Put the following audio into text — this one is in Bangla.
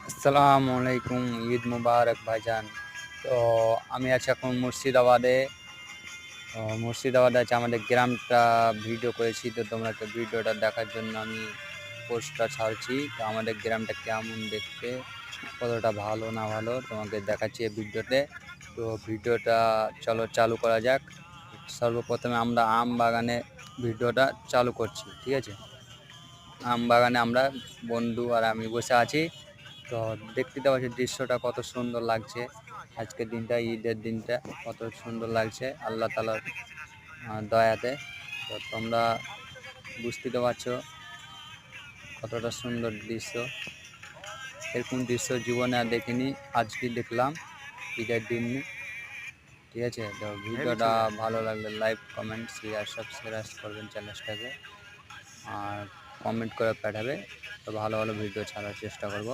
আসসালামু আলাইকুম, ঈদ মুবারক ভাইজান। তো আমি আছি এখন মুর্শিদাবাদে। মুর্শিদাবাদে আছে আমাদের গ্রামটা ভিডিও করেছি, তো তোমরা তো ভিডিওটা দেখার জন্য আমি পোস্টটা ছাড়ছি। তো আমাদের গ্রামটা কেমন দেখতে, কতটা ভালো না ভালো তোমাকে দেখাচ্ছি এই ভিডিওতে। তো ভিডিওটা চলো চালু করা যাক। সর্বপ্রথমে আমরা আম বাগানে ভিডিওটা চালু করছি, ঠিক আছে? আম বাগানে আমরা বন্ধু আর আমি বসে আছি। তো দেখতে পাচ্ছি দৃশ্যটা কত সুন্দর লাগছে। আজকের দিনটা, ঈদের দিনটা কত সুন্দর লাগছে আল্লাহ তাআলার দয়াতে। তো তোমরা বুঝতে তো পারছো কতটা সুন্দর দৃশ্য। এরকম দৃশ্য জীবনে আর দেখিনি, আজকে দেখলাম ঈদের দিন। ঠিক আছে, তো ভিডিওটা ভালো লাগলে লাইক, কমেন্ট, শেয়ার, সাবস্ক্রাইব করবেন চ্যানেলটাকে, আর কমেন্ট করে পাঠাবে। তো ভালো ভালো ভিডিও ছাড়ার চেষ্টা করব।